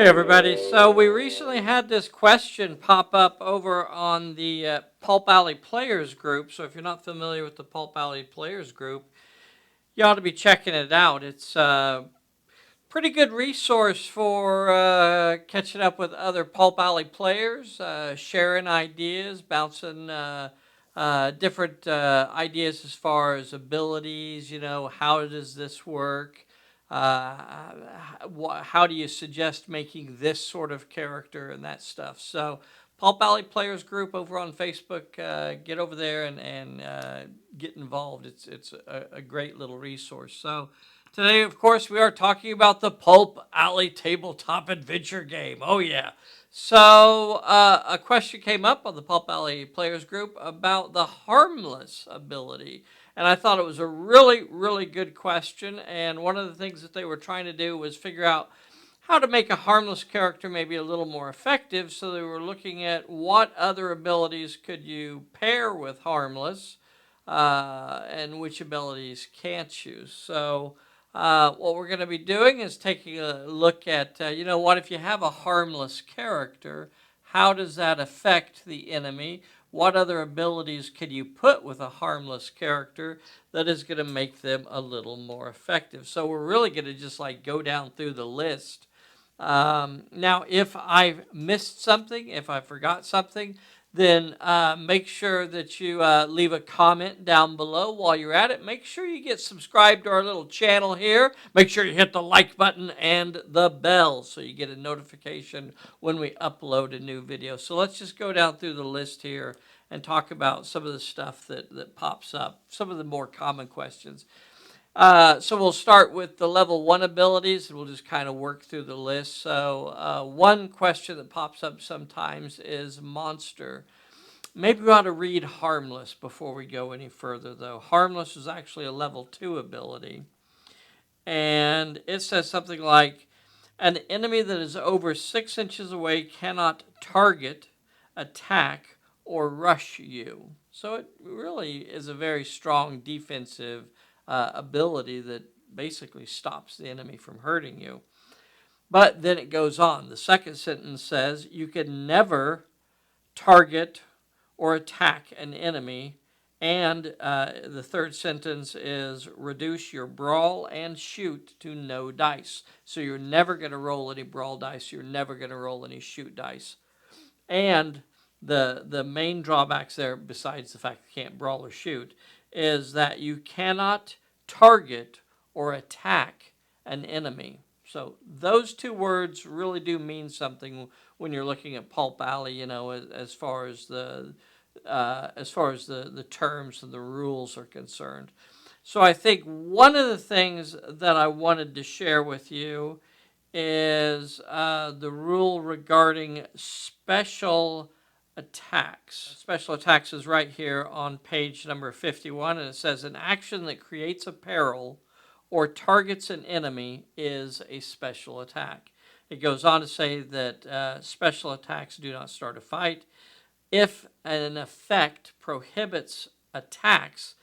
Hey everybody, so we recently had this question pop up over on the Pulp Alley Players group. So if you're not familiar with the Pulp Alley Players group, you ought to be checking it out. It's a pretty good resource for catching up with other Pulp Alley players, sharing ideas, bouncing different ideas as far as abilities. How does this work? How do you suggest making this sort of character and that stuff? So, Pulp Alley Players Group over on Facebook, get over there and get involved. It's a great little resource. So, today, of course, we are talking about the Pulp Alley tabletop adventure game. Oh, yeah. So, a question came up on the Pulp Alley Players Group about the Harmless ability. And I thought it was a really, really good question. And one of the things that they were trying to do was figure out how to make a harmless character maybe a little more effective. So they were looking at what other abilities could you pair with harmless, and which abilities can't you. So what we're going to be doing is taking a look at, what if you have a harmless character, how does that affect the enemy? What other abilities could you put with a harmless character that is going to make them a little more effective? So we're really going to just like go down through the list. Now, if I've missed something, if I forgot something, then make sure that you leave a comment down below while you're at it. Make sure you get subscribed to our little channel here. Make sure you hit the like button and the bell so you get a notification when we upload a new video. So let's just go down through the list here and talk about some of the stuff that pops up, some of the more common questions. So we'll start with the level 1 abilities, and we'll just kind of work through the list. So one question that pops up sometimes is monster. Maybe we ought to read Harmless before we go any further, though. Harmless is actually a level 2 ability. And it says something like, an enemy that is over 6 inches away cannot target, attack, or rush you. So it really is a very strong defensive ability that basically stops the enemy from hurting you. But then it goes on. The second sentence says, you can never target or attack an enemy. And the third sentence is reduce your brawl and shoot to no dice. So you're never going to roll any brawl dice. You're never going to roll any shoot dice. And the main drawbacks there, besides the fact you can't brawl or shoot, is that you cannot target or attack an enemy. So those two words really do mean something when you're looking at Pulp Alley, as far as the terms and the rules are concerned. So I think one of the things that I wanted to share with you is the rule regarding special attacks. Special attacks is right here on page number 51, and it says an action that creates a peril or targets an enemy is a special attack. It goes on to say that special attacks do not start a fight. If an effect prohibits attacks,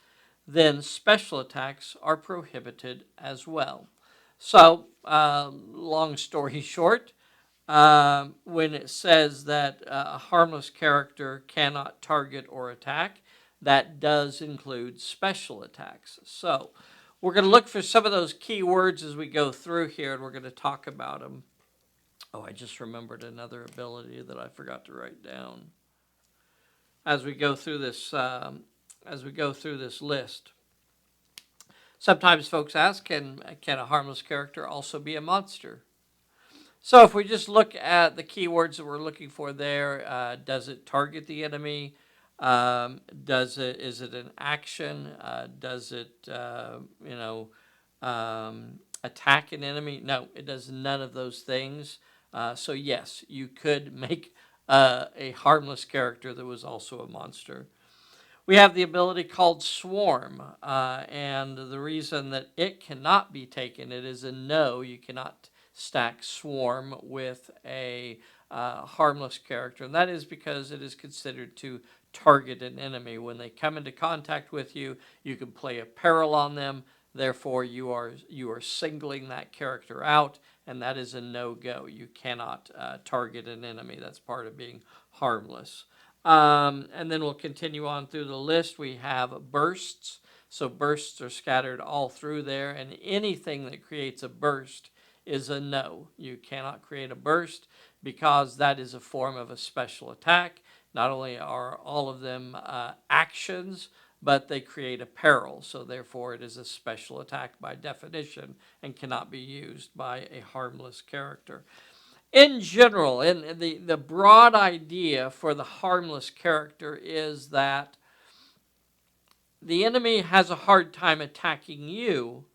then special attacks are prohibited as well. So, long story short, when it says that a harmless character cannot target or attack, that does include special attacks. So, we're going to look for some of those key words as we go through here, and we're going to talk about them. Oh, I just remembered another ability that I forgot to write down. As we go through this list, sometimes folks ask, can a harmless character also be a monster? So if we just look at the keywords that we're looking for there, does it target the enemy? Is it an action? Does it, attack an enemy? No, it does none of those things. So yes, you could make a harmless character that was also a monster. We have the ability called Swarm, and the reason that it cannot be taken, it is a no. You cannot stack Swarm with a harmless character, and that is because it is considered to target an enemy. When they come into contact with you, you can play a peril on them. Therefore, you are singling that character out, and that is a no-go. You cannot target an enemy. That's part of being harmless. And then we'll continue on through the list. We have bursts. So bursts are scattered all through there, and anything that creates a burst is a no. You cannot create a burst because that is a form of a special attack. Not only are all of them actions, but they create a peril. So therefore it is a special attack by definition and cannot be used by a harmless character. In general, in the broad idea for the harmless character is that the enemy has a hard time attacking you,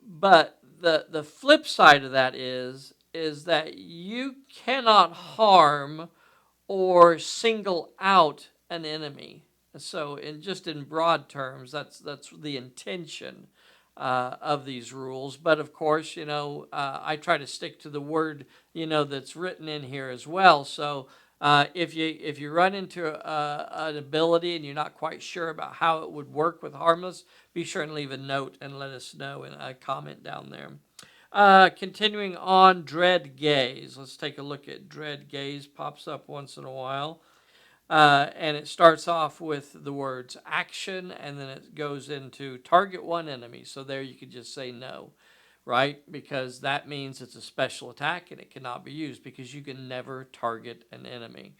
but the flip side of that is that you cannot harm or single out an enemy. So, in broad terms, that's the intention of these rules. But of course, I try to stick to the word that's written in here as well. So, if you run into an ability and you're not quite sure about how it would work with harmless, be sure and leave a note and let us know in a comment down there. Continuing on, dread gaze. Let's take a look at dread gaze. Pops up once in a while. And it starts off with the words action, and then it goes into target one enemy. So there you could just say no, right? Because that means it's a special attack and it cannot be used because you can never target an enemy.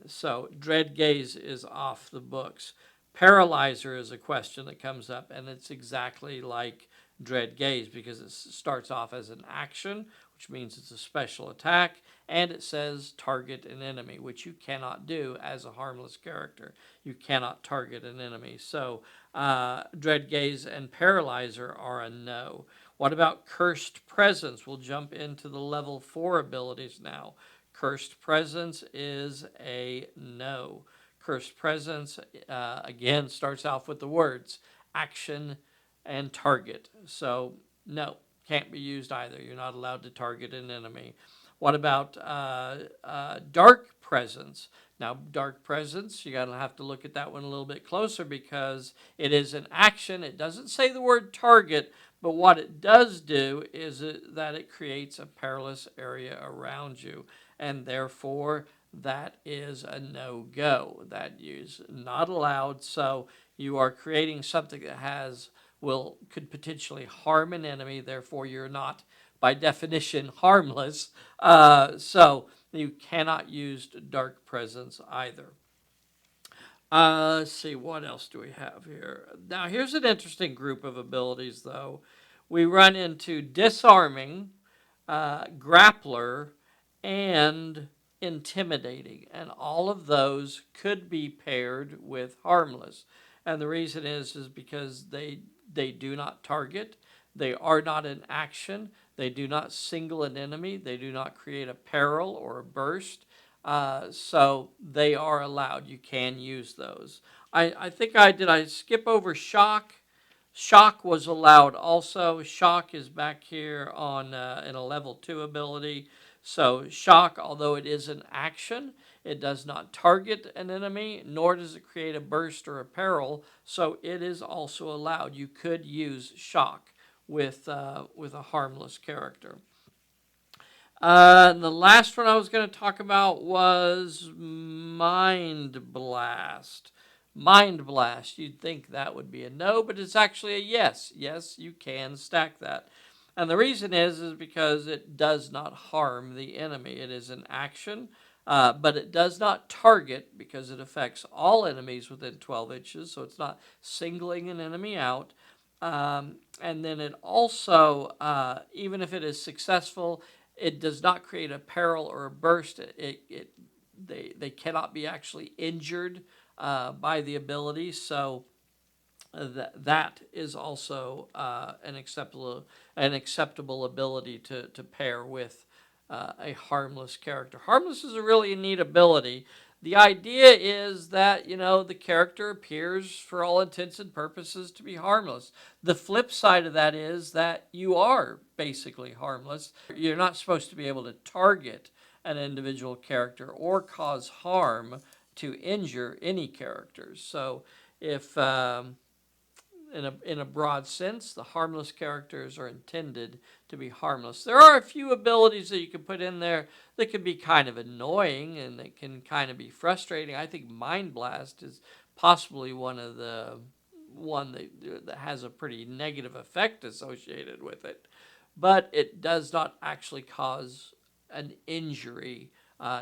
So dread gaze is off the books. Paralyzer is a question that comes up, and it's exactly like dread gaze because it starts off as an action, which means it's a special attack, and it says target an enemy, which you cannot do as a harmless character. You cannot target an enemy. So dread gaze and paralyzer are a no. What about cursed presence? We'll jump into the level 4 abilities now. Cursed presence is a no. Cursed presence, again, starts off with the words action and target. So, no, can't be used either. You're not allowed to target an enemy. What about dark presence? Now, dark presence, you're going to have to look at that one a little bit closer because it is an action. It doesn't say the word target, but what it does do is that it creates a perilous area around you, and therefore that is a no-go. That is not allowed. So you are creating something that could potentially harm an enemy. Therefore, you're not, by definition, harmless. So you cannot use dark presence either. Let's see, what else do we have here? Now, here's an interesting group of abilities, though. We run into disarming, grappler, and intimidating. And all of those could be paired with harmless. And the reason is because they do not target, they are not in action, they do not single an enemy, they do not create a peril or a burst. So they are allowed. You can use those. I think I skip over shock? Shock was allowed also. Shock is back here on in a level 2 ability. So shock, although it is an action, it does not target an enemy, nor does it create a burst or a peril. So it is also allowed. You could use shock with a harmless character. The last one I was going to talk about was Mind Blast. Mind Blast, you'd think that would be a no, but it's actually a yes. Yes, you can stack that. And the reason is because it does not harm the enemy. It is an action, but it does not target because it affects all enemies within 12 inches, so it's not singling an enemy out. And then it also, even if it is successful, it does not create a peril or a burst. They cannot be actually injured by the ability. So that is also an acceptable ability to pair with a harmless character. Harmless is a really neat ability. The idea is that, the character appears for all intents and purposes to be harmless. The flip side of that is that you are basically harmless. You're not supposed to be able to target an individual character or cause harm to injure any characters. So if in a broad sense. The harmless characters are intended to be harmless. There are a few abilities that you can put in there that can be kind of annoying and that can kind of be frustrating. I think Mind Blast is possibly one that has a pretty negative effect associated with it, but it does not actually cause an injury,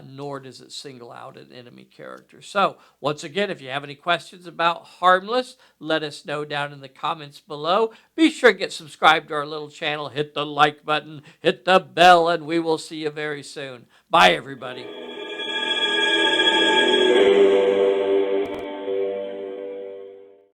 nor does it single out an enemy character. So, once again, if you have any questions about Harmless, let us know down in the comments below. Be sure to get subscribed to our little channel, hit the like button, hit the bell, and we will see you very soon. Bye, everybody.